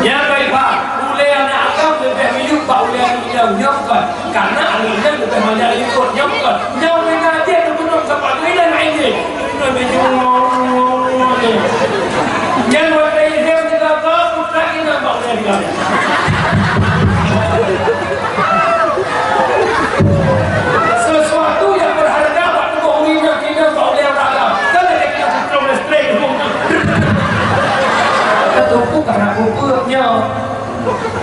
Ya baik Pak, boleh anak agam lebih minum Pak boleh anak nyamkan karena anak lebih banyak ikut nyamkan nyamkan ngaji atau penuh sampai ini lain ini yang waktu ini dia juga kau putra kita Pak boleh dia sesuatu yang berharga waktu bohongnya kita Pak boleh agam kan ada kita setrum straight ketuku karena kukunya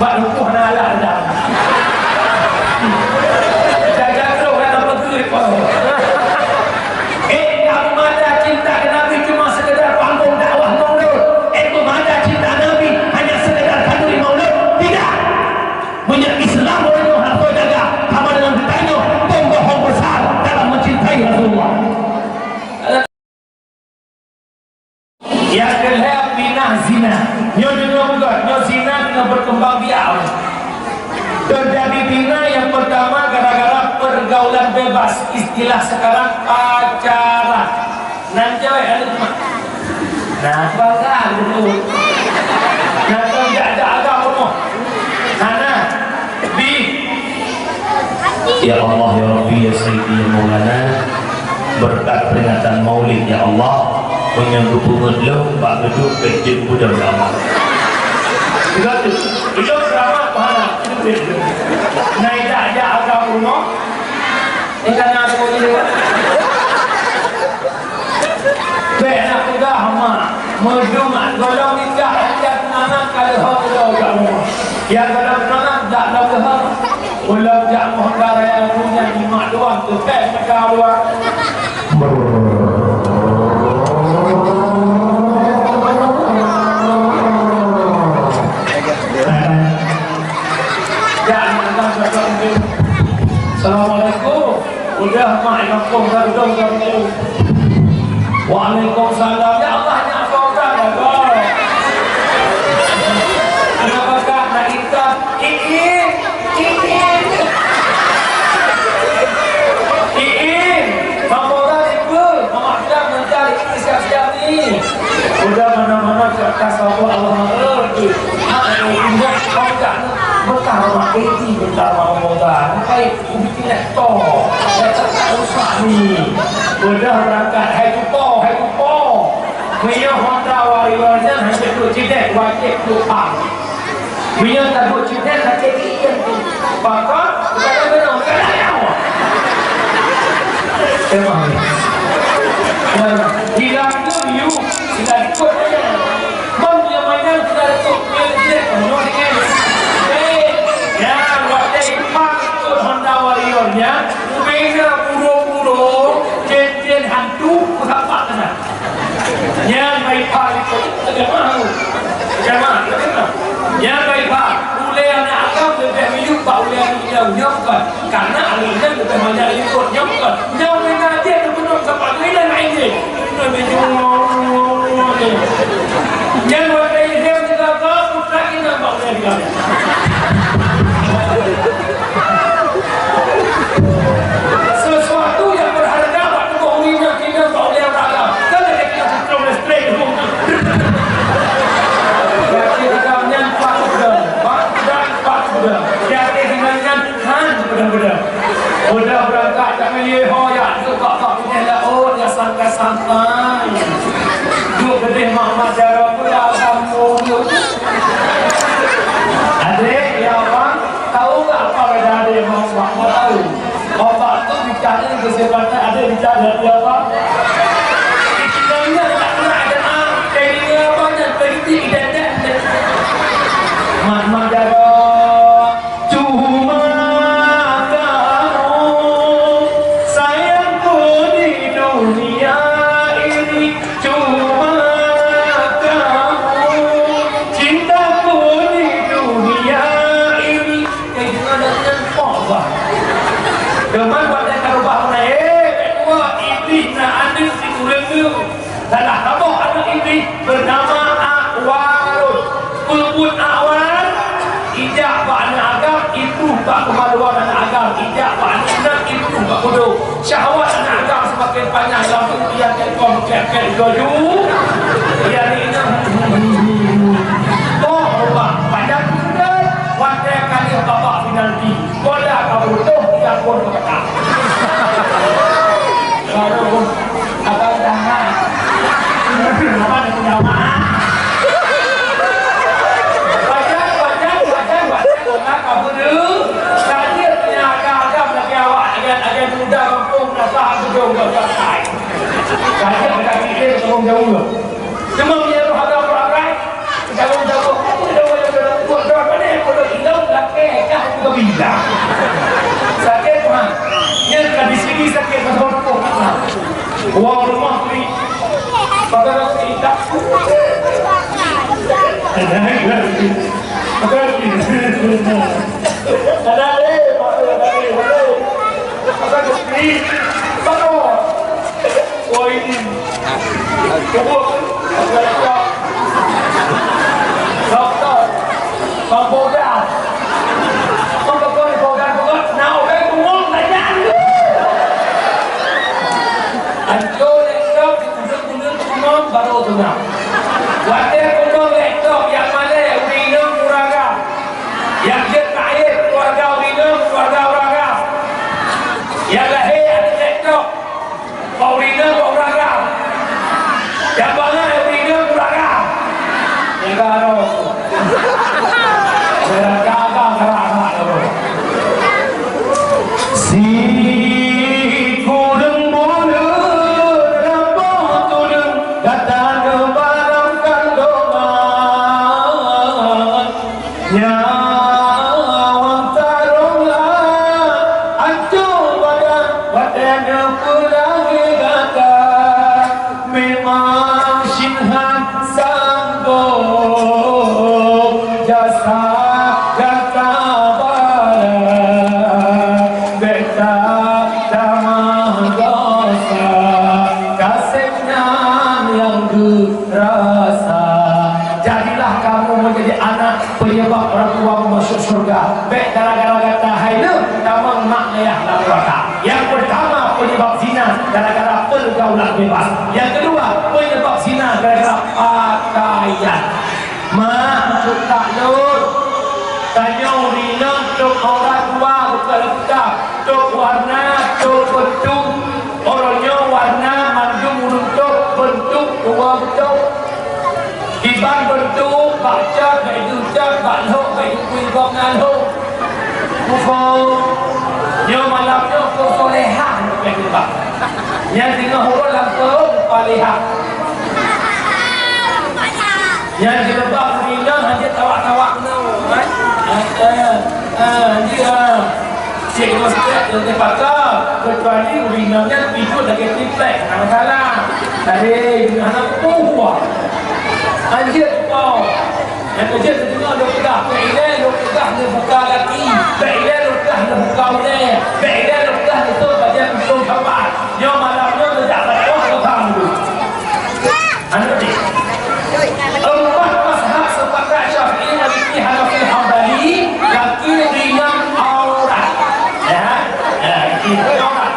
Pak lupuh nala dah jaga terus kata betul kamu mada cinta ke Nabi cuma sekedar panggung dakwah maulid itu mada cinta Nabi hanya sekedar kandung maulid tidak punya Islam orang harus jaga sama dengan bertanya pembohong besar dalam mencintai Rasulullah yang kedua binah zina nyo zina dengan berkembang biak terjadi zina yang pertama gara-gara pergaulan bebas istilah sekarang pacaran nanti ada cuma nah bangga dulu nah tidak ada umum karena di ya Allah ya Rabbi ya Sayyidi ya Maulana berkat peringatan maulid ya Allah menyanggup mengeluh Pak Geduk Bejit Buddha Sama juga tu itu berapa pahala naik tak ada agak rumah ikan aku ini baik nak pegang hama mejumat golong nikah ajak anak kalau hau kamu yang kalau anak tak lalu hau ulang jamuh karya punya lima doang tu baik pegang luar Assalamualaikum. Udah ma'alakum warahmatullahi. Waalaikumsalam. Ya Allah nya apa orang ada. Kenapa kak nak kita? Iin. Mamoga itu, mama sudah mencari siap-siap ni. Udah mana-mana kertas Allah mengerti. Ingat kau tak bertahun ini bertahun moga, baik ubi tidak toh, saya tak usah ni. Udah berangkat, hai kupo, punya Honda Warriornya hanya dua cedek, wajib lupa. Punya tak dua cedek, tak cedek tu. Bahkan kita benar, kita tahu. Emang. Hilang tu you, tidak ikut aja. Bang dia mainan tidak ikut, dia cedek, menurut dengan. Ya, waktu ikut Honda Warriornya, beza puro-puro, jen hantu, apa sana? Ya, baik Pak itu, jemaah, ya baik Pak, boleh anak agam lebih minum Pak boleh anak nyamkan, karena anak lebih banyak ikut nyamkan, nyamkan ngaji atau penuh sampai ini lain ini, yang waktu ini dia juga kau putra kita Pak boleh dia. Sesuatu yang berharga waktu bohongnya kita tak boleh beragam kan ada kita setrum straight kita menyanpak sudah jadi dengankan benar-benar udah berangkat tak milih hoyak tak punya laut ya santai-santai duk gedih Muhammad Jarrah pula kamu adik ya abang tahu tak apa beda adik Muhammad mau tahu obat tu bicara kesempatan ada bicara dari apa istilahnya tak pernah ada kayaknya apa dan politik dan Muhammad Jarrah cuma kamu sayangku di dunia ini cuma kamu cintaku di dunia ini kayak gimana dengan apa Deman buat yang karubah kedua iblis nak ada si kurang tu salah kamu anak iblis bernama Awarud kulpun Awar ijak ba'ana agam itu tak kemaluan anak agam ijak ba'ana anak itu tak kudu syahwat anak agam semakin panjang lalu dia kelkom kek goju dia ni oh Allah pakai kah juga bilang. Sakit mah. Yang di sini sakit macam apa? Wah rumah ni. Padahal kita. Ada lagi. Baru tu nak. Wadah kumpulan lektor yang mana Urina Uraga, yang dia kaya keluarga Urina keluarga Uraga, yang lahir ada lektor Urina Uraga, yang mana Urina Uraga, yang karo. Saya jaga kerana tu. Si penyebab orang tua masuk surga. Baik gara-gara kata hai lu, pertama mak ayah dan keluarga. Yang pertama penyebab zina gara-gara pergaulan bebas. Yang kedua penyebab zina gara-gara pakaian. Mak suka lu tanya urina tuk orang tua buka-buka tuk warna tuk bentuk orangnya warna mandung untuk bentuk dua bentuk iban bentuk baca itu cak balok baik kui gom nalo kuko nyo malamnya ko solehan baik ba yang tengah huruf langsung palihan yang dilebak ringan hanya tawak-tawak no dia cik nostek yang terpakai kecuali urinannya itu lagi triplek nama salah dari anak puah anjir kau yang kerja terdengar dia pegang Baiklah dia pegang dia buka kaki Baiklah dia pegang dia buka udah Baiklah dia pegang dia tu bagian usung kapan dia malamnya dia tak berdoa ke kamu anda ni empat mazhab sepakat Syafi'i Maliki Hanafi Hanbali yakin ringan aurat itu aurat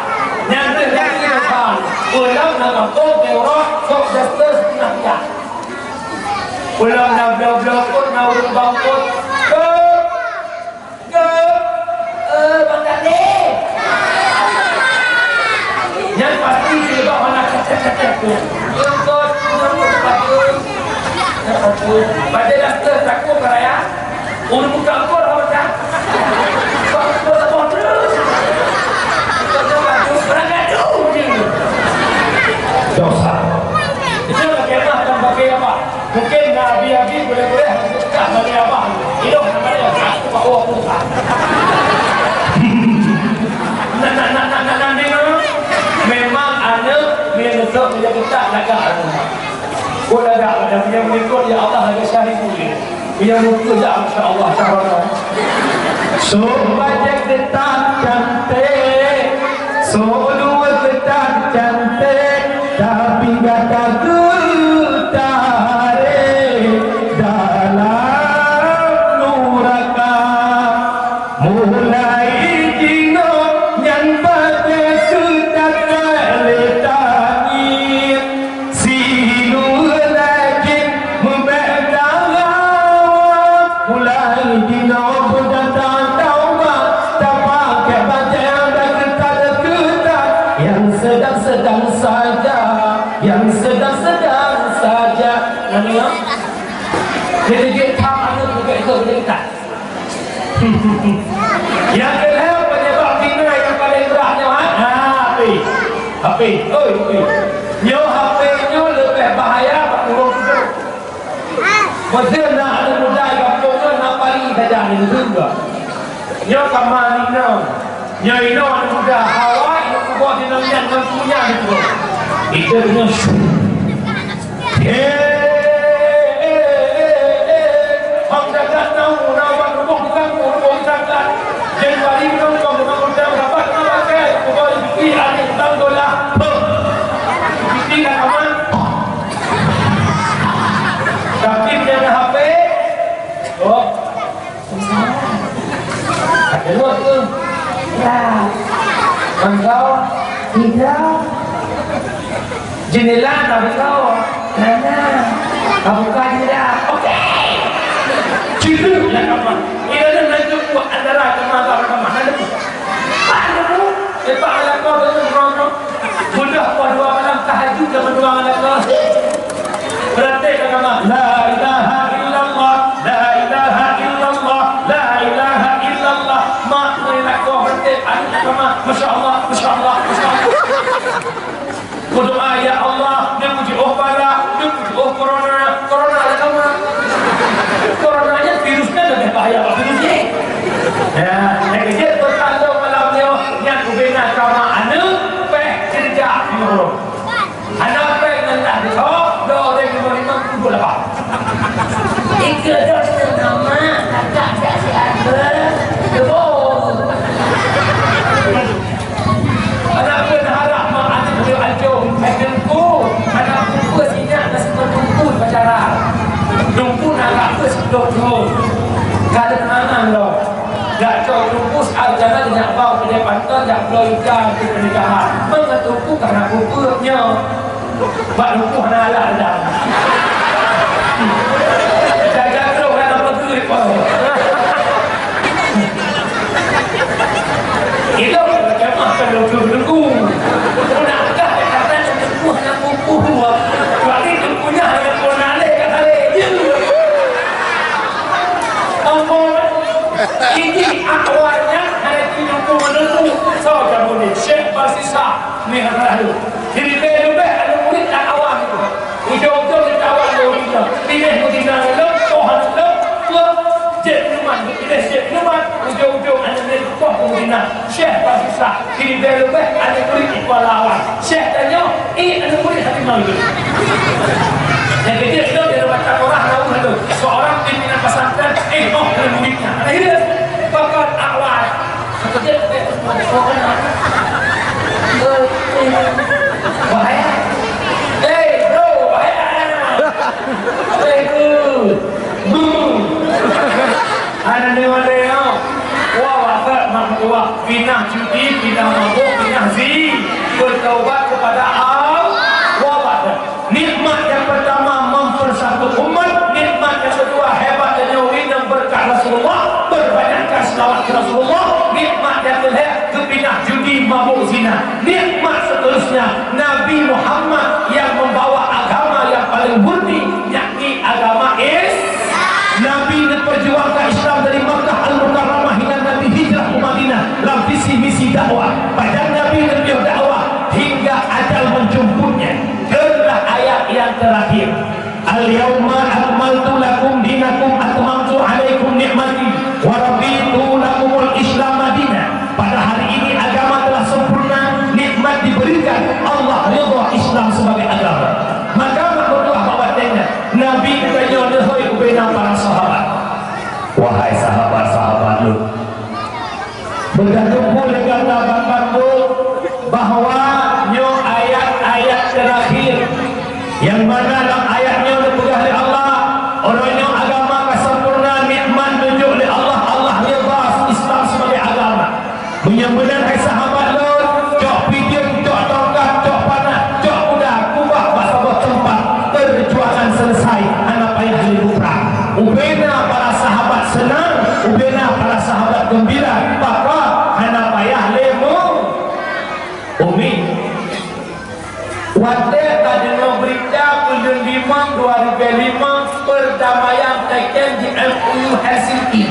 yang terjadi bukan ulang nama kau teorot kau justice nak ulang nak blok-blok pun nak urut pun Bang Dali yang pasti dia bawa nak cek-cek tu yang kot pada doktor takut keraya urut buka kor apa tak kor tak terus berangkat tu dosa itu bagaimana dan bagaimana mungkin Nabi boleh-boleh tak bagi apa hidup namanya aku bawa putar memang ada menusuk dia kita lagak gua lagak ada punya mengikut ya Allah lagi syahid boleh punya muka ya insyaAllah so banyak detak cantik so dua detak cantik tapi gak takut Jadi tak ada juga itu berdekat. Yang kedua penyebab zina yang paling beratnya HP. Nyo HP nyo lebih bahaya pak urung tu. Mesti nak ada muda kampung nak pari saja ni juga. nyo kamani no nyo ino muda hawa ino kubo dinamnya dengan punya gitu itu dengan hang dagat nau nawan rubung dagat Januari nau kau dengan undang rapat nama ke kubo dibiki adik tahun dolar dibiki nak aman tapi dia HP oh ada luar tu Ya, engkau tidak. jendela tak engkau Mana? kamu buka jendela okey citu lah kamu ini ada nanti buat antara kamu atau kamu ada tu lepas malam kau dengan rono mudah kau dua malam tahajud dengan dua malam kau berarti kamu la ilaha illallah la ilaha illallah la ilaha illallah makna kau berarti ada kamu masya-Allah masya-Allah masya-Allah berdoa ya Allah dia puji bala dia puji corona ada kamu coronanya virusnya lebih bahaya virusnya ya kerja bertanda malam dia yang ubena kama anu peh kerja murung anak peh nanti do do dia memang kumpul apa Tiga dos nama kakak tak si Akbar. Debo. anak pun harap mak anak beliau ajo ajenku anak kumpul sinyak nasi kumpul pacaran kumpul anak tu sedot tu kada tenangan lo dak cok kumpul ajaran dengan bau ke depan tu dak pelukan ke pernikahan mengetuku karena kumpulnya bak kumpul halal dah jaga terus kan apa tu itu macam kalau tunggu nak dah kata tunggu nak kumpul berarti tunggunya hanya konale kata dia ini awalnya hari ini menunggu so kamu ni Syekh Basisa ni lalu jadi lebih ada murid dan awam itu ujung-ujung kita awal itu pilih mudina lo Tuhan lo Cik Numan pilih Cik Numan ujung-ujung ada murid Tuhan mudina Syekh Basisa jadi lebih ada murid ikhwan lawan Syekh tanya ada murid hati malu yang kecil itu dia baca orang tahu itu seorang pimpinan pesantren dari muridnya akhirnya bakal awal kecil bahaya bro bahaya ada dewa wah wakat mampuah pinah judi pinah mabuk pinah zi bertaubat kepada Allah wabat nikmat yang pertama mempersatu umat nikmat yang kedua hebat dan nyawin dan berkah Rasulullah berbanyakkan selawat ke Rasulullah nikmat yang ketiga kepinah judi mabuk zina nikmat seterusnya Nabi Muhammad yang membawa agama yang paling murni yakni agama Nabi memperjuangkan Islam dari Makkah Al-Mukarramah hingga Nabi hijrah ke Madinah dalam visi misi dakwah pada Nabi lebih dakwah hingga ajal menjemputnya adalah ayat yang terakhir al-yawma akmaltu lakum dinakum atmamtu alaikum ni'mati wa raditu lakumul islam madinah pada hari ini agama telah sempurna nikmat diberikan Allah ridha Islam sebagai agama maka berdoa bawatannya Nabi katanya wahai ubena para sahabat wahai sahabat-sahabat lu berkumpul dengan sahabat-sahabatku bahwa nyo ayat-ayat terakhir yang mana dalam ayatnya dipegang oleh Allah orangnya agama kesempurnaan nikmat tunjuk oleh Allah Allah libas Islam sebagai agama menyembelih hai sahabat lo cok pijak cok tongkat cok panah cok kuda kubah bahasa tempat perjuangan selesai anak payah liburan ubena para sahabat senang ubena para sahabat gembira maka anak payah lemu umi Wadah tadi berita bulan 5 2005 perdamaian taken di MOU Helsinki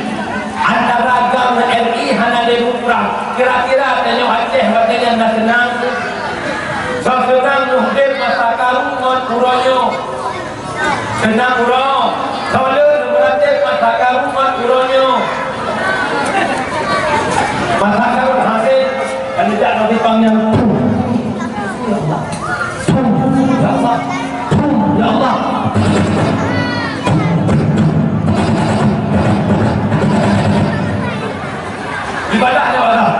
antara agama RI hana lebu perang kira-kira tanya Aceh bagian nak tenang seorang muhdir masa karungan uronyo tenang urong kalau berarti masa karungan uronyo Ibadah dia Allah.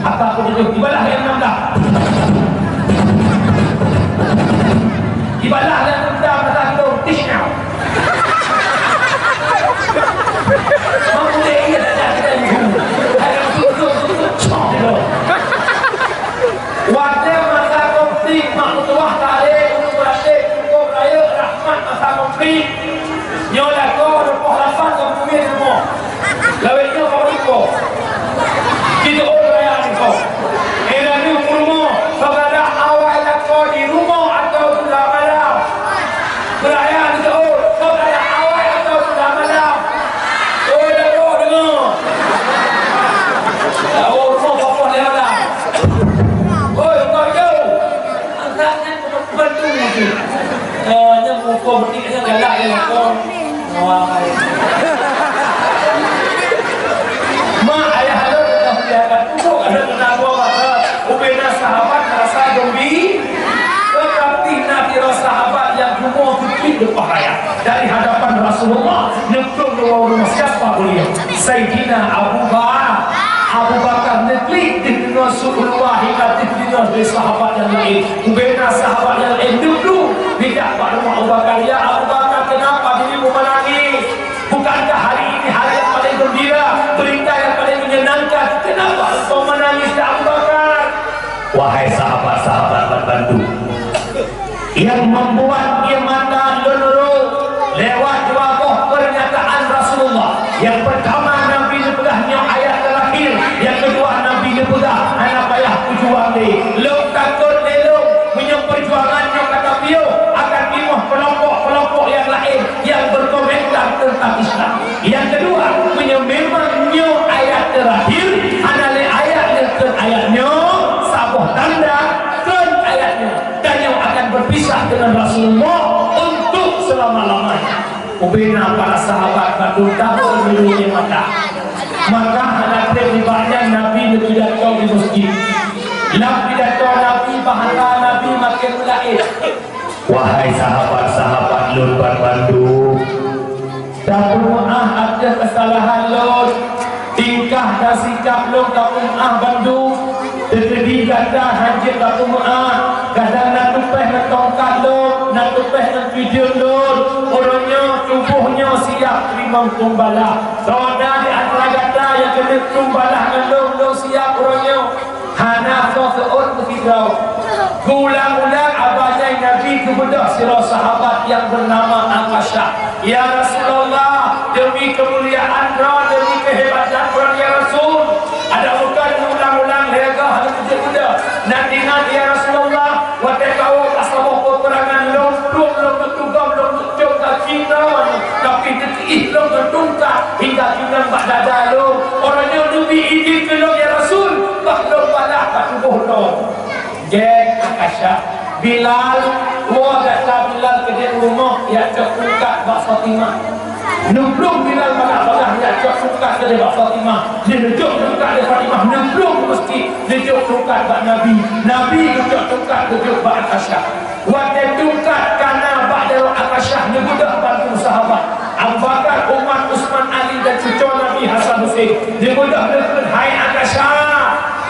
Apa aku duduk? Ibadah yang rendah. Ibadah yang rendah kata kita tisna. Mampu dia ingat tak kita ni. Ada tutup cok dia. Wadah masa konflik mak tuah kale ulu berate cukup raya rahmat masa konflik. Nyola ko lepas lapan ke bumi semua. Lawetnya kau iko. Kita orang raya ni kau. Era ni umurmu kepada awal kau di rumah atau di malam. Beraya ni kau kepada awal atau di malam. Oh dah kau dengar. Oh rumah apa dia dah. Oh kau jauh. Anaknya bantu ni. Yang muka bertiknya galak dia kau. Wah. Mak ayah ada kemuliaan untuk ada kenapa maka ubena sahabat merasa gembira tetapi Nabi sahabat yang cuma fikir berpahaya dari hadapan Rasulullah nukul rumah siapa beliau Sayyidina Abu Bakar neklik di dunia Rasulullah hingga di dunia dari sahabat yang lain ubena sahabat yang lain dulu tidak pada Abu Bakar ya Abu Bakar kenapa dirimu menangis bukankah hari ini hari yang paling gembira berita yang paling menyenangkan kenapa engkau menangis Abu Bakar wahai sahabat-sahabat berbantu yang membuat dia mata lenuru lewat wabah pernyataan Rasulullah yang pertama Nabi dipegahnya ayat terakhir yang kedua Nabi dipegah anak payah tujuan ni lo takut lelong punya perjuangannya kata beliau akan timuh kelompok-kelompok yang lain yang berkomentar tentang Islam yang kedua punya memangnya ayat terakhir adalah ayatnya ke ayatnya sabah tanda ke ayatnya dan yang akan berpisah dengan Rasulullah untuk selama-lamanya ubena para sahabat berduka berlindung mata maka anak terlibatnya Nabi berpidato di masjid pidato Nabi bahasa Nabi makin lain wahai sahabat-sahabat Lur berbantu tak maaf ada kesalahan Lur tingkah dan sikap Lur tak maaf bantu terjadi kata hajat tak maaf kadang nak tupeh nak tongkat Lur nak tupeh nak video Lur orangnya tubuhnya siap terima tumbala soalnya di antara kata yang kena tumbala dengan Lur siap orangnya hana soseon berkidau ulang-ulang abadai Nabi kepada sirah sahabat yang bernama Akasha ya Rasulullah demi kemuliaan Ra demi kehebatan Ra ya Rasul ada bukan ulang-ulang lega hal kuda nanti ya Rasulullah wadah kau asabah peperangan belum bertugam belum bertugam kita tapi detik belum bertungkap hingga kita berdada lo orangnya lebih izin ke lo ya Rasul belum balah kat tubuh lo Jack Akasha Bilal wa kata Bilal ke dia rumah ya cekungkat Bak Fatimah Nublung Bilal balah ya cekungkat ke dia Bak Fatimah dia nujuk cekungkat dia Fatimah nublung mesti nujuk cekungkat Bak Nabi Nabi nujuk cekungkat nujuk Bak Akasha waktu cekungkat karena Bak Darul Akasha ni budak bantu sahabat Abu Bakar, Umar, Usman, Ali dan cucu Nabi Hasan Hussein dia budak dengan hai Akasha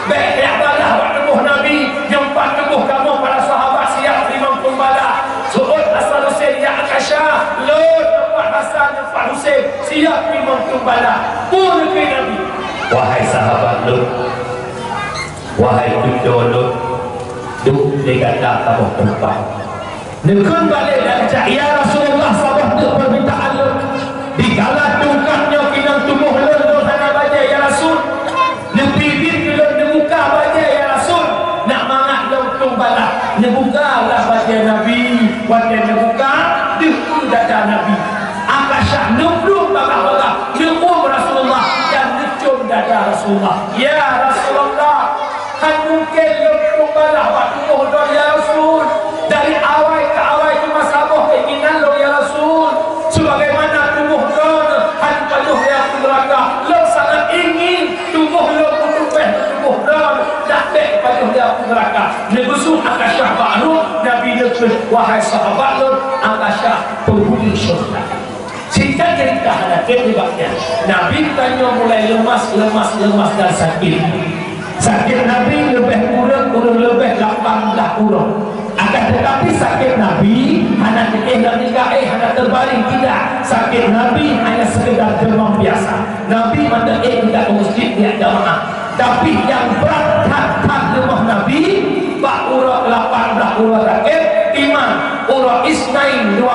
baik yang balah buat tubuh Nabi yang buat tubuh kamu para sahabat siap terima tumbala suhud Hasan Hussein ya Akasha Lord buat Hasan dan Pak Hussein siap terima tumbala pun ke Nabi wahai sahabat Lord wahai cucu Lord duk dikata kamu tempat nekun balik dan cak ya Rasulullah sabah tu permintaan Lord dikala tungkatnya kinang tubuh Lord sana baca ya Rasul nepibit Lord nebuka baca ya Rasul nak mangat Lord tumbala nebuka lah baca Nabi wakil nebuka dihku dada Nabi Akasha nublung bagah-bagah nekum Rasulullah dan necum dada Rasulullah ya Rasulullah kan mungkin Lord tumbala buat tubuh Lord ya Rasul dari awal ke awal cuma sabah keinginan Lord ya Rasul sebagaimana tubuh Lord hanya penuh yang neraka Lord sangat ingin tubuh Lord bertubah tubuh Lord tak baik penuh yang neraka nebusu Akasha baru Nabi Nabi wahai sahabat Lord Akasha penghuni syurga sehingga cerita ada kehebatnya. Nabi tanya mulai lemas dan sakit. Sakit Nabi lebih kurang lebih 18 kurang. Akan tetapi sakit Nabi hanya hanya terbaring, tidak. Sakit Nabi hanya sekedar demam biasa. Nabi mana tidak ke masjid, tidak jamaah. Tapi yang berat demam Nabi, bak urut 18 urut sakit, iman urut isnain 12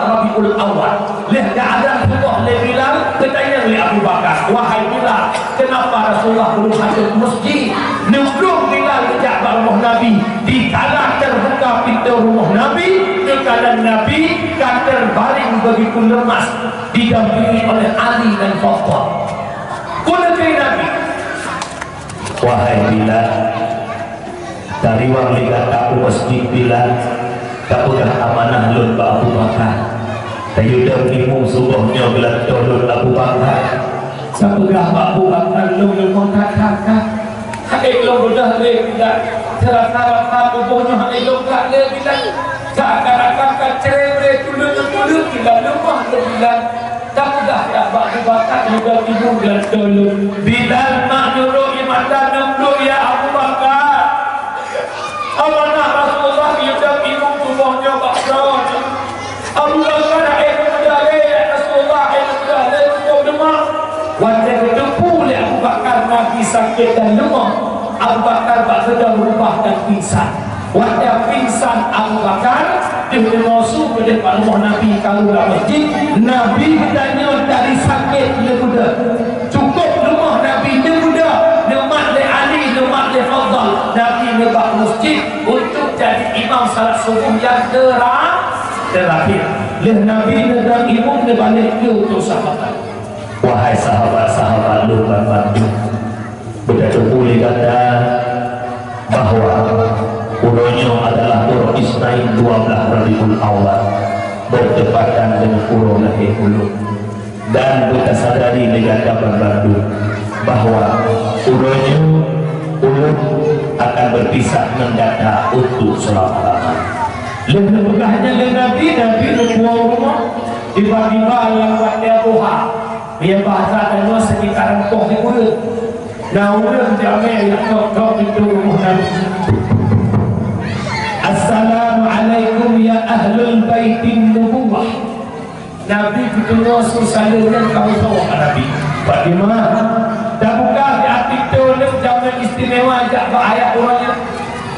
Rabiul Awal. Lihat keadaan Allah Bilal bertanya oleh Abu Bakar, wahai Bilal, kenapa Rasulullah belum masuk masjid? Nurung Bilal sejak rumah Nabi, di kala terbuka pintu rumah Nabi, di kala Nabi kan terbaring begitu lemas, didampingi oleh Ali dan Fatimah. Kunci Nabi, wahai Bilal, dari wang lihat aku masjid Bilal, kamu dah amanah lun Abu Bakar. Tayudah timu subuhnya gelar tolong Abu Bakar. Sapagah Abu Bakar lun kakak. Hai lo udah le tidak terasa tubuhnya hai lo tak le tidak. Seakan-akan cerewet tulut tidak lemah bilang. Sapagah ya Abu Bakar juga timu gelar tolong. Bilal mak nyuruh imatan nunggu ya Abu Bakar. Amanah Rasulullah yudah timu tubuhnya bakar. Abu Bakar wajah kedepu oleh Abu Bakar Nabi sakit dan lemah. Abu Bakar sudah berubah dan pingsan. Wajah pingsan Abu Bakar dia masuk ke depan rumah Nabi kalau dalam masjid. Nabi bertanya dari sakit dia muda, cukup lemah Nabi dia muda, lemak le Ali, lemak le Fadl. Nabi lebak masjid untuk jadi imam salat subuh yang terakhir. Nabi dan imam dia balik ke untuk sahabat. Wahai sahabat-sahabat lupa bantu, begitu boleh kata bahwa uronya adalah uro Isnain 12 Rabiul Awal bertepatan dengan uro lahir ulu, dan kita sadari negara bantu bahwa uronya ulu akan berpisah mendata untuk selama-lamanya. Lebih begahnya Nabi berbuah rumah tiba-tiba yang buatnya roha. Dia bahasa dan sekitar kok di mulut. Nah, urang jamai yang kau itu rumah Nabi. Assalamualaikum ya ahlul baitin nubuwah. Nabi ketemu susalirnya kamu tahu Nabi. Bagaimana? Dah buka di hati itu jamai istimewa ajak ayat orangnya.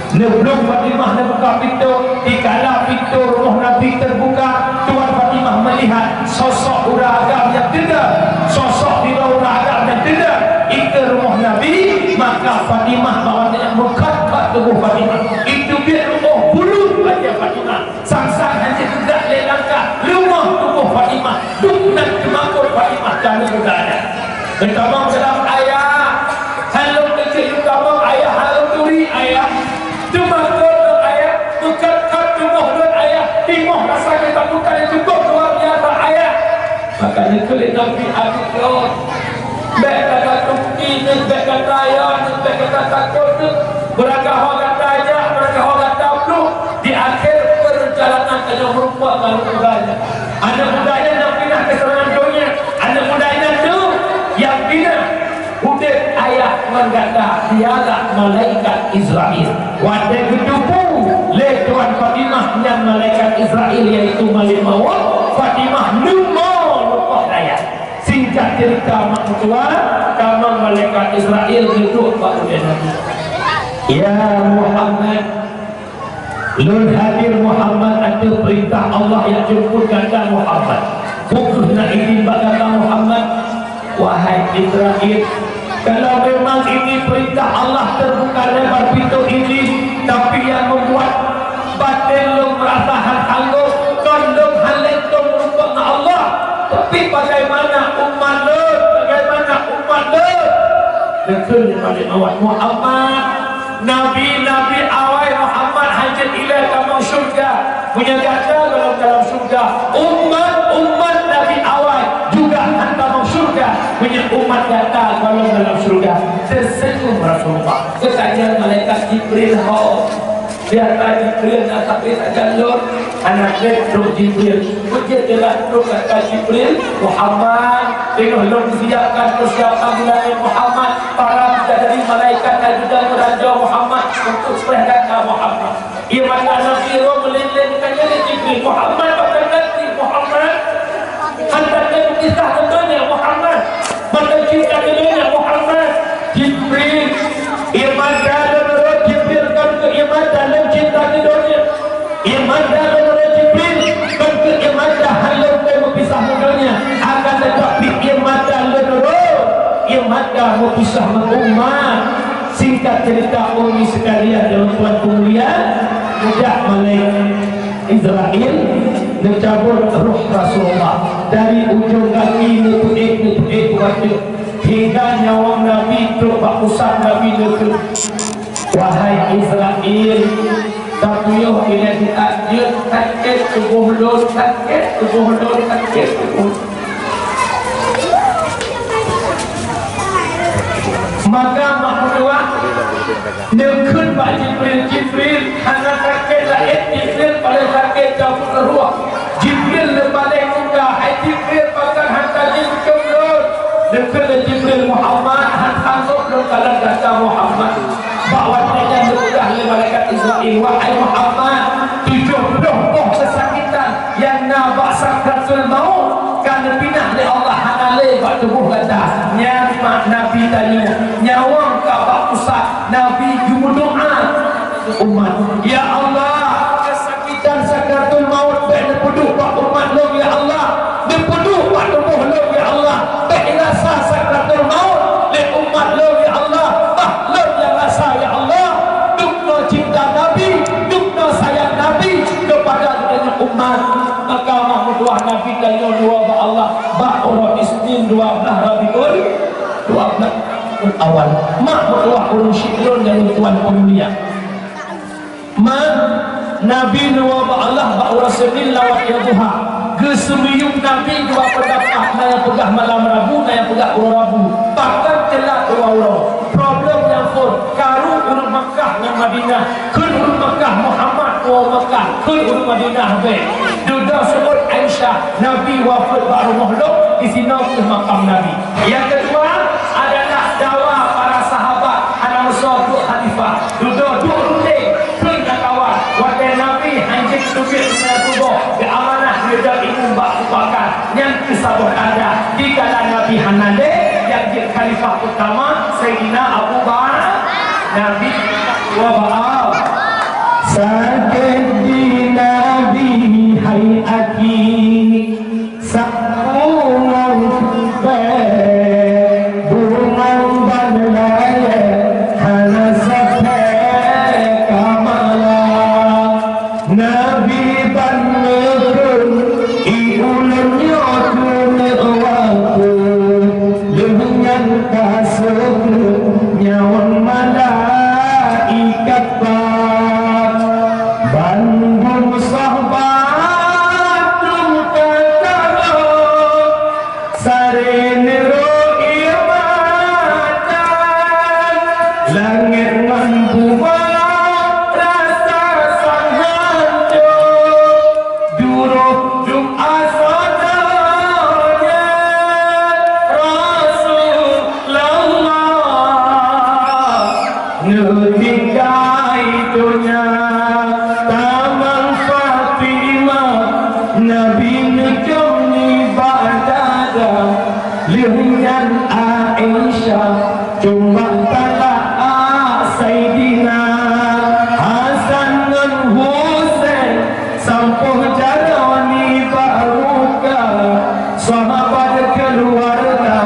Nebelum Fatimah dah buka pintu. Di kala pintu rumah Nabi terbuka, Tuan Fatimah melihat sosok uragam yang tidak, sosok di bawah uragam yang tidak ke rumah Nabi. Maka Fatimah bawa yang mengkat tubuh Fatimah. Itu biar rumah bulu wajah Fatimah. Sang-sang hanya tidak lelangkah rumah tubuh Fatimah. Dukungan kemakul Fatimah kami juga ada. Berkabang dalam ayah, halo kecil kabang ayah, halo turi ayah. Tumakul ayah, bukan tubuh dan ayah. Timah rasanya tak bukan yang cukup luar biasa ayah. Makanya kulit Nabi Abi Klon baik kata tuki, baik kata ayah, baik kata takut, beragam orang kata beragam orang tahu. Di akhir perjalanan ada merupakan mudanya. Anak mudanya yang pindah ke serangan dunia. Anak mudanya itu yang pindah Hudud ayah mengata dialah malaikat Israel. Wadah kedupu le Tuan Fatimah yang malaikat Israel yaitu Malik Mawad. Fatimah lupa daya. Singkat cerita mak tuan, kamang malaikat Israel duduk pada Nabi. Ya Muhammad, lun hadir Muhammad, ada perintah Allah yang jemput kata Muhammad. Bukuh nak izin kata Muhammad. Wahai Israel, kalau memang ini perintah Allah terbuka lebar pintu ini, tapi yang membuat batin lu merasa hal-hal kondom hal-hal merupakan Allah. Tapi bagaimana umat lu? Bagaimana umat lu? Betul pada awal Muhammad, Nabi awal Muhammad hajat ilah kamu syurga, punya kata dalam syurga. Umat Nabi awal juga hantar syurga, punya umat kata kalau dalam syurga. Tersenyum Rasulullah. Ketanya malaikat Jibril, Lihat Jibril nak kabir jalur anak dia Ruh Jibril. Ujian dia Ruh kata Jibril Muhammad tengok belum siapkan persiapan wilayah Muhammad para bidadari malaikat dan juga raja Muhammad untuk perhatikan Muhammad. Ia mana Nabi Roh melilin tanya Jibril Muhammad bahkan nanti Muhammad hendaknya berkisah tentunya Muhammad bahkan cinta tentunya Muhammad. Jibril iman dalam Roh Jibril kan keiman dalam cinta di dunia. Iman dalam Roh Jibril kan keiman dalam berpisah dunia. Akan tetapi iman dalam Roh iman dalam berpisah umat. Singkat cerita umi sekalian dalam tuan kemuliaan budak malaikat Israel mencabut roh Rasulullah dari ujung kaki nutup wajah hingga nyawa Nabi terpak pusat Nabi nutup. Wahai Israel, takuyuh bila ditakjud takir tubuh lor takir tubuh lor takir tubuh. Maka makhluk nekun Pak Jibril hanya sakit lain Jibril pada sakit cabut ruh Jibril lebalik mudah hai Jibril bahkan hantar Jibril lor nekun Jibril Muhammad hantar lor kalau kata Muhammad bahwasanya mudah malaikat Israel wahai Muhammad 70 kesakitan yang nabak sakratul maut kerana pindah oleh Allah hanale bak tubuh kata nyamak Nabi tanya nyawang kabak pusat Nabi jumpa doa umat ya Allah kesakitan sakratul maut baik dipuduk bak umat lo ya Allah dipuduk bak tubuh lo ya Allah baik rasa sakratul maut le umat lo ya Allah lo yang rasa ya Allah dukno cinta Nabi dukno sayang Nabi kepada umat. Maka mahmudwah Nabi tanya dua ba Allah ba'urah isnin 12 Rabiul 12 awal mahmudwah ulun syikrun dan tuan pemulia Nabi dua ba Allah ba'urah isnin lawat ya duha kesemiyuk Nabi dua pendapat naya pegah malam Rabu naya pegah urah Rabu bahkan telah urah problem yang pun karu urut Makkah dan Madinah kun urut Makkah Muhammad wa Makkah kun urut Madinah be duda sebut Aisyah Nabi wafat baru makhluk di sini ke makam Nabi. Yang kedua adalah dakwah para sahabat anak musuh khalifah duda dua runde kun kawan wakil Nabi hanjik tubik kubur di amanah dia ibu Abu Bakar yang kisah ada di kala Nabi Hanade yang jadi khalifah pertama Sayyidina Abu Bakar Nabi wa ba'al sakit di Nabi hai aki sakungan bungan bandaya hana sampai kamala Nabi bandekun iulan nyotun waktu dengan kasut nyawan malaikat Bandung sahabat kata sarenero iamatan langit mampu rasa sanganjo duruh Jumat sadanya Rasulullah ngetingkai dunia Taman Fatimah Nabi ngejoni badada lihunan Aisyah cuma talak Sayyidina Hasan dan Husain sampuh jaroni baruka sahabat keluarga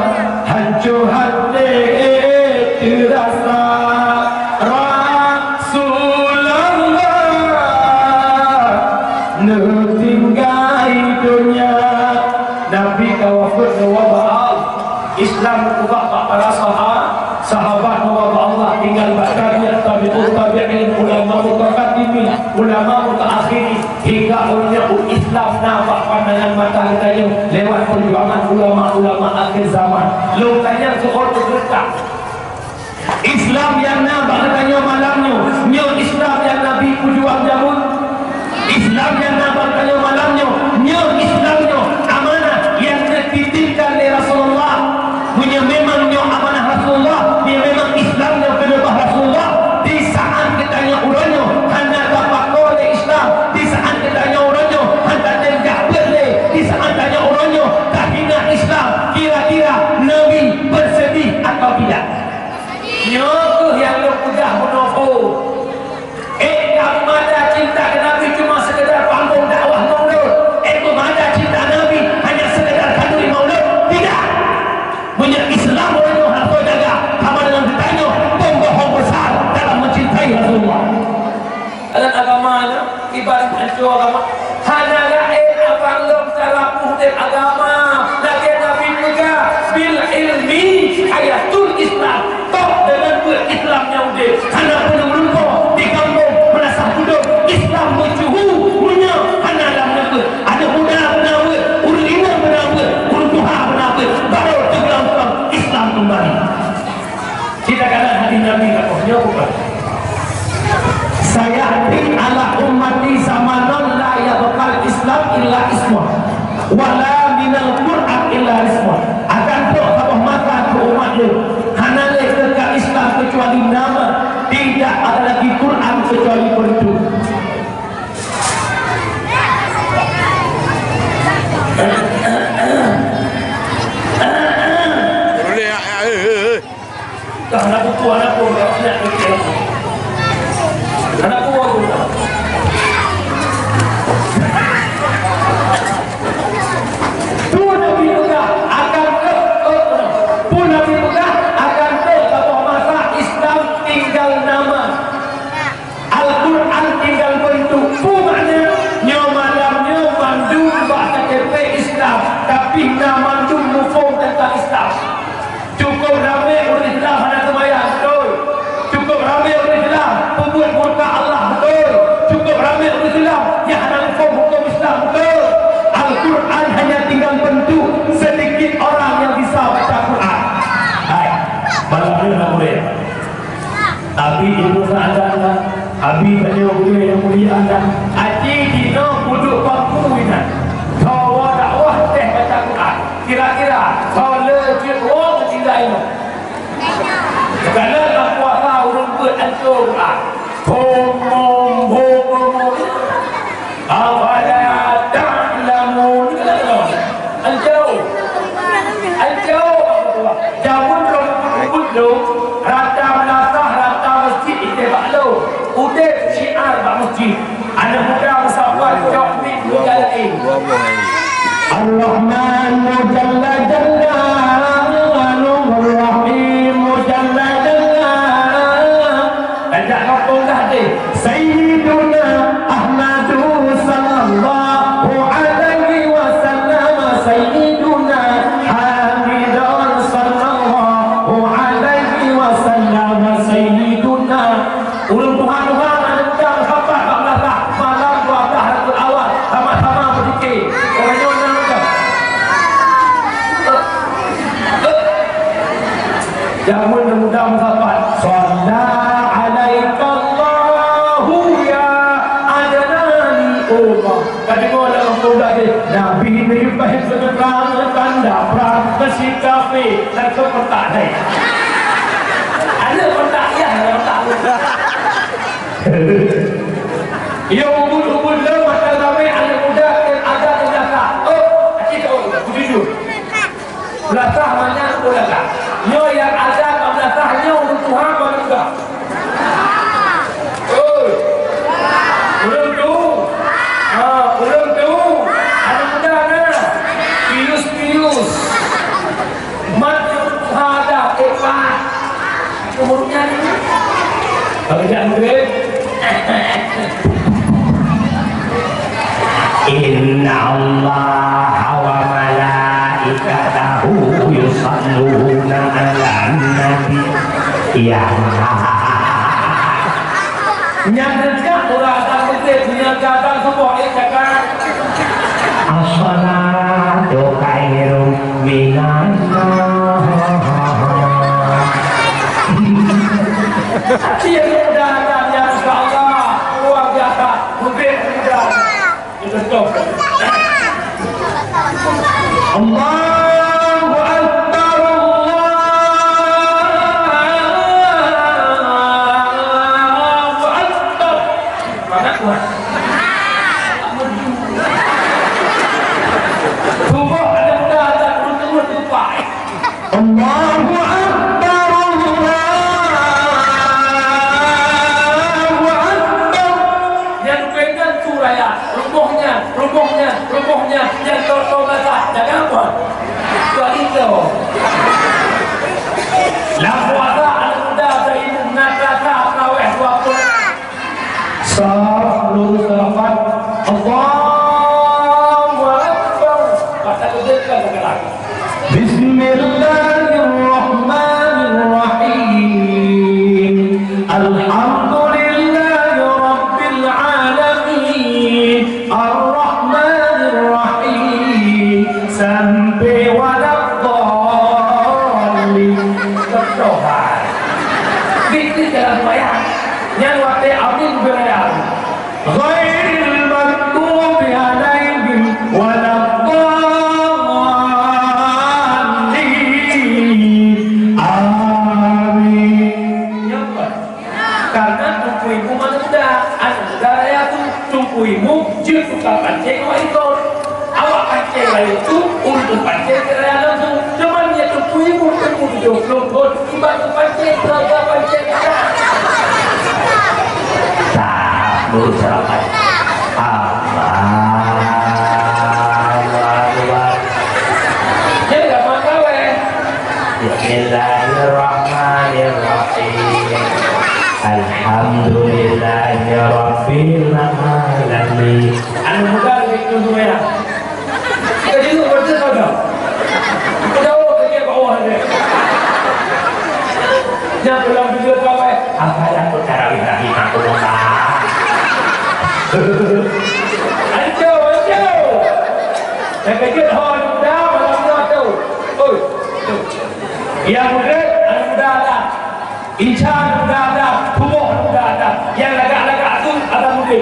hancur hati terasa tinggai dunia Nabi kawafud waba'al Islam ubah para sahabat wabah Allah tinggal bakarnya tabi'ut tabi'in ulama mutaqaddimin ulama mutaakhiri hingga ulama Islam nampak pandangan mata kita lewat perjuangan ulama-ulama akhir zaman lukanya seorang bergerak Islam yang nampak katanya malamnya Islam yang Nabi puju Islamnya nabarkannya malamnya, Islamnya amanah yang dititipkan oleh Rasulullah. Punya memangnya amanah Rasulullah, dia memang Islamnya kedebah Rasulullah. Di saat kitanya urangnya hanya dapat oleh Islam, di saat kitanya urangnya hanya tidak boleh, di saat tanya urangnya tak hina Islam. Kira-kira Nabi bersedih atau tidak? Nyokuh yang mudah menofo. Kamu ada cinta ke Nabi cuma sekedar panggung dakwah maulud. Kamu ada cinta Nabi hanya sekedar kandung maulud. Tidak. Punya Islam orang harus jaga. Sama dengan ditanya pembohong besar dalam mencintai Rasulullah. Dalam agama ibarat hancur agama. Hanya panggung terapuh dan agama. Lagi Nabi juga bil ilmi hayatul Islam. Tok dengan berislamnya udah. Hanya penuh lupa di kampung merasa duduk Islam mencuhu punya hanya dalam negeri. Ada muda benar-benar, urina benar-benar, urduha benar-benar. Baru tergelam Islam kembali. Kita katakan hati Nabi katanya bukan. Saya hati ala ummati zamanon la yabqal Islam illa ismah wala minal Qur'an illa ismah. Akan tuh apa mata ke umatnya hanya kekal Islam kecuali nama, tidak ada lagi Quran kecuali itu. Anak buku anakku nak kecil. Anakku aku. Tapi nama tu mufum tentang Islam. Cukup ramai orang Islam ada sembahyang, betul. Cukup ramai orang Islam membuat murka Allah, betul. Cukup ramai orang Islam yang ada mufum hukum Islam, betul. Al-Quran hanya tinggal bentuk sedikit orang yang bisa baca Quran. Hai, malam ni nak boleh. Tapi ibu anda, abi beliau yang mulia anda, aji dino duduk bangku ini. Kau dakwah teh baca Quran. Kira-kira kau lejit orang tidak ini. Kerana nak puasa urung berancur Quran. Boom. Awalnya ta'lamun. Ancau. Jamun rambut lu. Rata menasah, rata masjid itibak lu. Udip syiar bak masjid. Ada muda musafat jok ni mujalai. Ar-Rahman mujalla jalla Ar-Rahim mujalla jalla. Ajak kapung dah deh. Sayyiduna Ahmadu sallallahu alaihi wasallam. Sayyiduna Hamidan sallallahu alaihi wasallam. Sayyiduna ulun Tuhan ada sahabat 14 malam 12 Rabiul Awal sama-sama berzikir. Jamun muda musafat. Sallallahu alaihi Allahu ya adnani umma. Kata orang muda ni Nabi ni bahas sekarang tanda perang besi kafe dan kepertak ni. Ada pertak ya, ada pertak. Ya ubud le mata ramai anak muda yang ada di belakang. Oh, cik jujur. Belakang mana belakang? Yo yang ada di belakangnya untuk Tuhan mana enggak? Oh. Belum tu. Belum tu. Anak muda ada. Pius. Mati ada epat. Umurnya ni. Kalau jangan duit. Inna Allah wa malaikatahu yusalluna ala nabi. Ya. Nyatakan orang akan betul nyatakan semua cakap. As-salatu khairum minan Hati yang mudah dan yang insya Allah luar biasa. Mungkin mudah. betul. Allahu Akbar, Allahu Akbar. Mana kuat? Tubuh ada muda ada turun tupai. Allahu Akbar, Allahu Akbar. Yang pegang tu raya, robohnya, yang toto basah, jangan apa? Tuan itu. Lah puasa ada muda ada ibu nak kata kaweh wapun. Saf lurus rapat. Allahu Akbar. Kata kedekat sekarang. Bismillahirrahmanirrahim. Alhamdulillahi Rabbil Alamin. Ar-Rahmanir-Rahim. Sampai waladhdallin. Berdoa. Zikir dalam bayang. Yang waktu amin berayam. Ghairil maghdubi alaihim waladhdallin. Amin. Ya Allah. Karena tumpuimu mana muda, anak saya tu tumpuimu je suka pancing awak ikut. Awak pancing lah itu untuk pancing kerana langsung. Cuman dia tumpuimu temu 70 pun ibarat tu pancing kerana pancing kerana. Tak boleh sarapan. Dia dah makan weh. Bismillahirrahmanirrahim. Alhamdulillahi Rabbil Alamin. Anu muda itu semua. Jadi tu betul tak? Jauh ke bawah ni. Jangan pulang video kau eh. Apa yang kau cara bintang aku lupa. Anjau. Saya kecil hon muda malam tu. Oi. Yang muda, anu muda ada. Insan muda ada, tubuh muda ada. Yang lagak-lagak tu ada muda.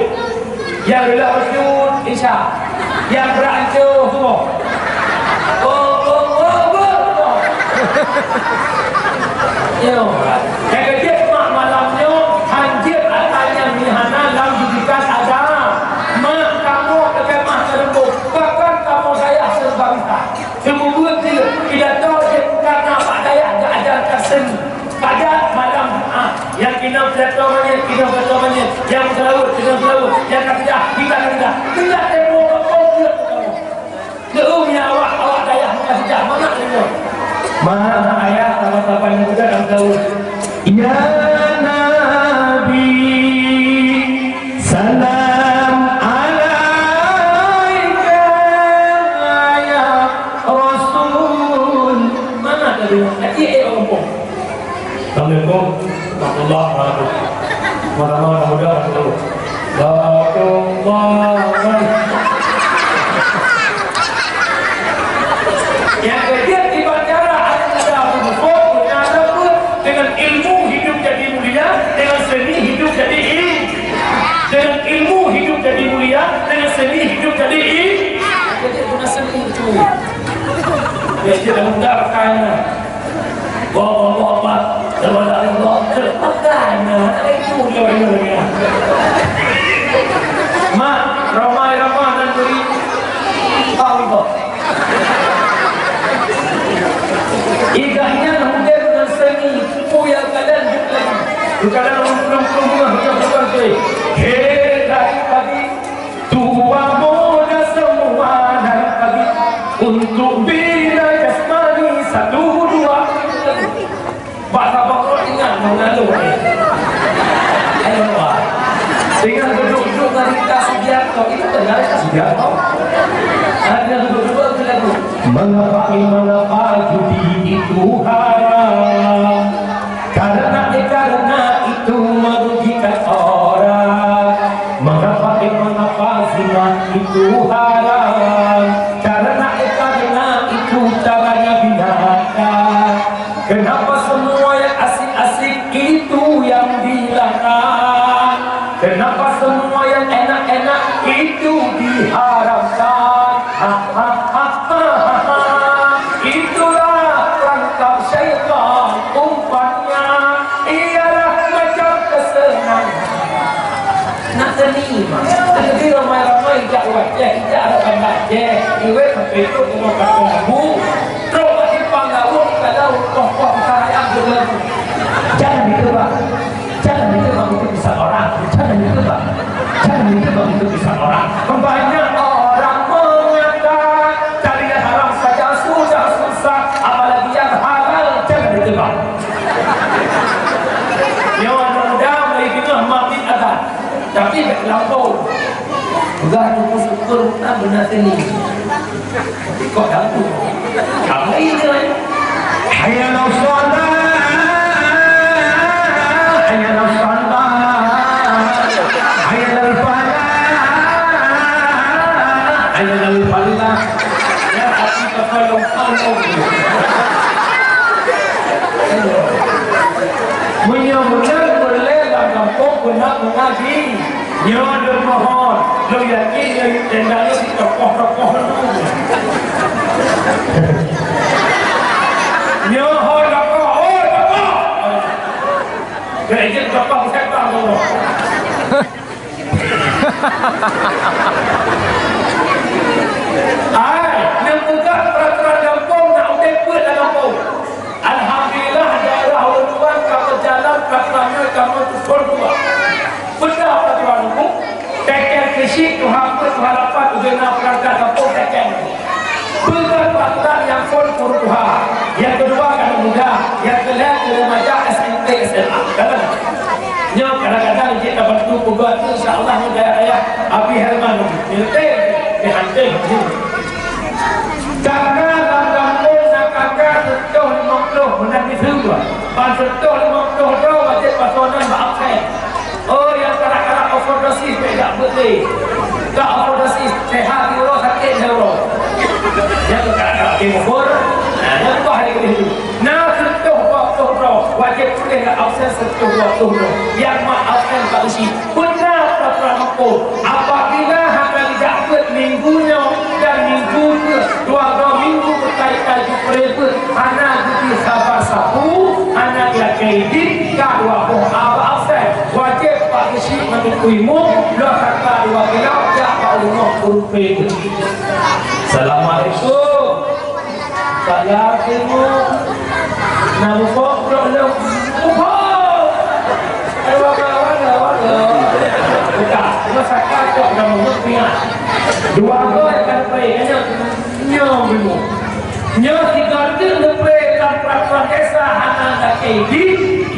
Yang bila bersyukur, insya. Yang berancur semua. Yo, yang kecil mak malamnya hanjir atanya mihana lam didikan ada. Mak kamu kekemah terembuk. Bahkan kamu saya serbabita. Semua tidak tahu karena Pak Dayak tak ajarkan seni. Pada malam yang kena pertolongan, yang selalu, yang ketiga, kita tidak tembok kau dia awak Dayak muka sejak mana dia? Mana ayat sama-sama yang juga dalam tahu. Ya Nabi, salam alaika ya Rasul. Mana tadi? Nanti orang. Assalamualaikum warahmatullahi wabarakatuh. Warahmatullahi wabarakatuh. Yang ketiga ibadah ada berbuat dengan ilmu hidup jadi mulia, dengan seni hidup jadi dengan ilmu hidup jadi mulia, dengan seni hidup jadi jadi guna seni itu. Ya tidak mudah kayaknya. Bapak Dewasa Allah terpakainya itu dia. Mak ramai dan beri tahu kok. Igahnya mungkin dengan seni puya kalian bukan belum bukan tu. Hei dari pagi tua muda semua dari pagi untuk bina jasmani 1, 2. Bahasa Bapak ingat mengalu. Ayo Pak. Dengan duduk-duduk dari Sugiarto itu benar Sugiarto. Ada duduk-duduk lagu. Mengapa judi itu haram? Karena itu merugikan orang. Mengapa zina itu haram? Karena itu caranya binatang. Kenapa semua yang asik-asik itu yang dilarang? Kenapa semua yang enak-enak itu diharapkan? seni mah. Jadi ramai-ramai tidak wajah, tidak ada wajah. Iwe begitu dengan ketemu. Terus di panggung kalau tokoh saya belum. Jangan ditebak. Jangan ditebak itu bisa orang. Jangan ditebak. Jangan ditebak itu bisa orang. Banyak orang mengatakan cari yang haram saja sudah susah, apalagi yang halal jangan ditebak. Yang muda mereka mati ada, tapi lampau. Enggak ada syukur tak benar seni. Kok dalam? Kamu ini lah. Hayya nafsana, hayya nafsana, hayya nafsana, hayya nafsana. Ya hati tertolong Allah. Mudah-mudahan boleh dalam kampung benar mengaji. Nyawa dermohon, lo yakin yang tendanya si tokoh-tokoh itu. Nyawa tokoh, oh tokoh. Gereja tokoh setan dulu. Nembuka peraturan kampung nak udah buat dalam kampung. Alhamdulillah daerah luar kamu jalan peraturannya kamu tuh dua. Benar peraturan itu. Tekan fisik tu hampir harapan udah peraturan kampung tekan. Benar peraturan yang full Tuhan. Yang kedua kan mudah. Yang ketiga remaja SMP SMA. Nyok kadang-kadang kita bantu buat insya-Allah daerah Abi Herman itu dihantar. Kakak kampung nak kakak setuh 50 benar di semua. Pas setuh 50 tu wajib pasonan maaf saya. Oh yang kadang-kadang overdosis tidak boleh. Tak overdosis sehat euro sakit euro. Yang kadang-kadang timur. Yang tu hari ini. Nah setuh waktu tu wajib boleh nak absen setuh waktu tu. Yang mak absen tak usi. Benar peraturan kampung. Apabila akan dapat minggunya dan minggu ke dua minggu berkaitan berapa anak di sabar satu anak yang kredit kedua apa absen wajib pak isi menikuimu dua kata dua kilo japa umum kurpe. Assalamualaikum. Saya temu nama kok belum masyarakat kok dah mengertian. Dua orang akan pergi nyom dulu. Nyom tiga tu lepas dan peraturan desa anak dah kedi.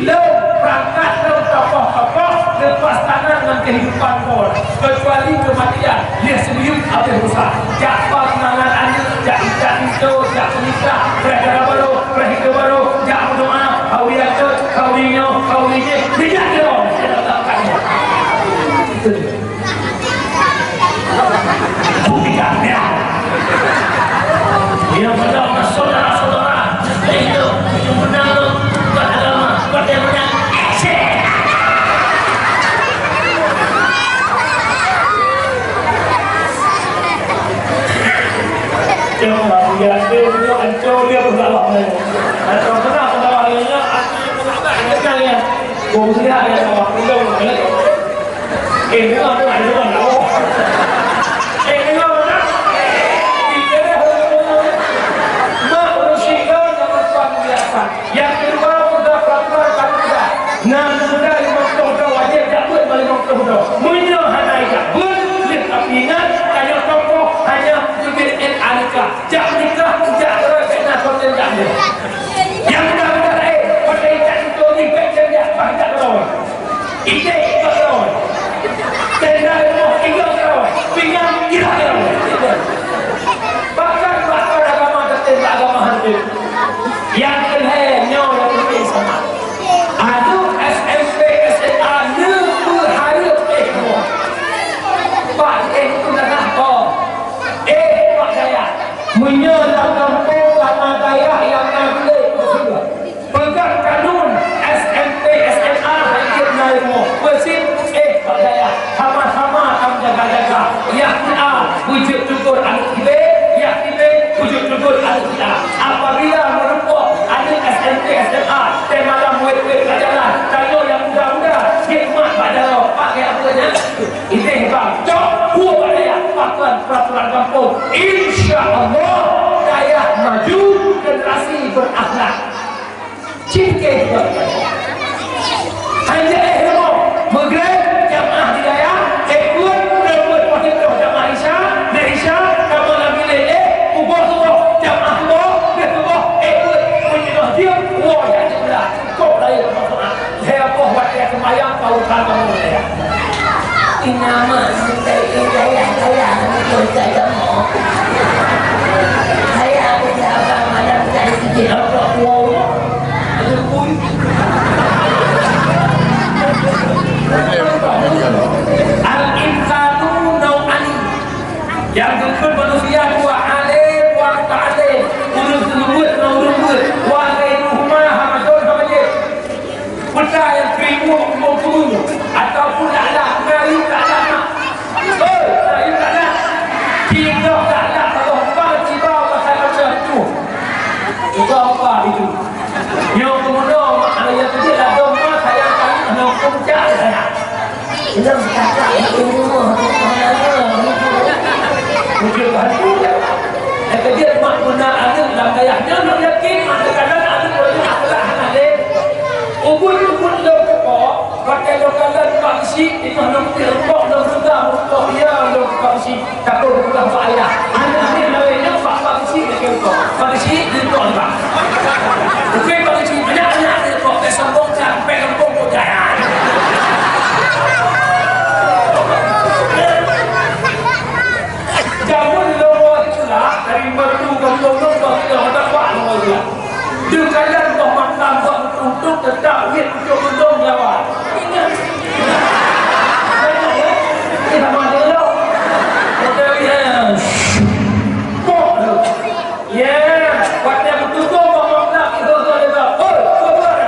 Lo perangkat lo tokoh-tokoh lepas tangan dengan kehidupan kor. Kecuali kematian dia sendiri habis rusak. Japa kenangan anak, jak itu, jak nikah, berada baru, berhidup baru, jak berdoa, kawian tu, kawinya, kawinya, tidak kira. Tidak takkan. Yang benar saudara-saudara itu yang benar beragama bagaimana action. Jangan dia ancol dia bergalak ni. Atau benar pendawaannya akan ya. Kongsi ada awak muda boleh. Ini apa ada mana? Yang kedua sudah peraturan kamuda. Nah sudah 50 wajib dapat 50. Munyo hanai dapat lihat apingan hanya tokoh hanya bibit anika. Jak nikah jak terus kena konten jahil. Yang mudah-mudah pada ikan itu ni baca dia pada terus. Ide terus. Tenda mau tinggal terus. Pinggang gila terus. Bahkan agama tertembak agama hantu. Yang kelihatan yang sama. Adu SMP SMA lu harus semua. Pak itu dah apa? Pak saya menyerang kampung lama daya yang boleh juga. Pegang kanun SMP SMA hadir naikmu. Bersih Pak saya sama-sama kamu jaga-jaga. Yang A wujud syukur anak kita, yang B wujud syukur anak kita. Apabila SMP SMA tema Sikit juga. Hanya mo, maghrib, jamaah hidayah, ikut, dapat waktu jamaah Isya, kamu lagi lele, kubur semua, jamaah semua, dia semua, ikut, menyerah dia, wah, yang jelas, kau lain masalah. Saya buat dia sembahyang, kau kamu ya. Inama, saya percaya mo. Saya berjaga malam dari sini apa wow. Al-insanu nau'an. Yang kedua manusia dua alim wa ta'alim. Urus lembut dan urus lembut. Wa ghairuhuma hamadun hamajid. Benda yang kerimu membunuh ataupun taklah ngayu taklah. Oh, ngayu taklah. Tidak taklah kalau bang cibau pasal macam tu. Itu apa itu? Yang kemudian ayat itu adalah domba sayangkan anak puncak saya. Itu kata itu mungkin hati dia mak guna ada dalam dayanya nak yakin kadang ada boleh akhlak ada ubun lo pokok pakai lokalan bangsi itu nak timpok dan sudah untuk dia lo bangsi takut bukan saya ada ni lainnya bangsi dekat bangsi itu apa okey bangsi banyak dia kok sambung sampai kampung kejayaan. Jamun loro itulah dari merdu ke tolong ke hotel Pak Loro. Dia kalian bermakna untuk tetap hidup untuk undang Jawa. Ingat. Ini sama dulu. Hotel ya. Kok. Ya, waktu yang betul bermakna itu dia. Oh, sabar.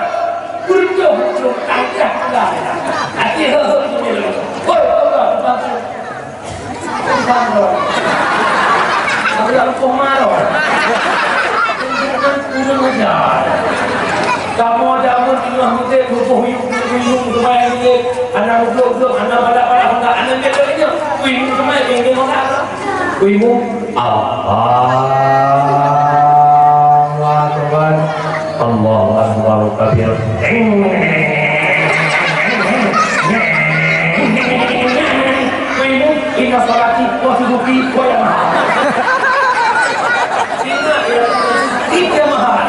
Kurang angkat dah. Akhir tu dia. Oh, sabar. Sabar. Kalau pemarau, jangan ajar. Kamu ada pun tinggal mungkin bubuh supaya ini anak blok anak balap enggak anak dia wing supaya ini orang wing Allahu Akbar kabir. Inna salati wa sujudi wa yamaha. Tiga mahal.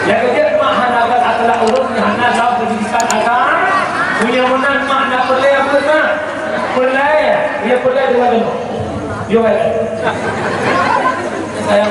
Yang kedua mahal agar adalah urut hanya dalam pendidikan agama. Punya menang makna perlai apa nak? Perlai, dia perlai dengan dia. Yo. Saya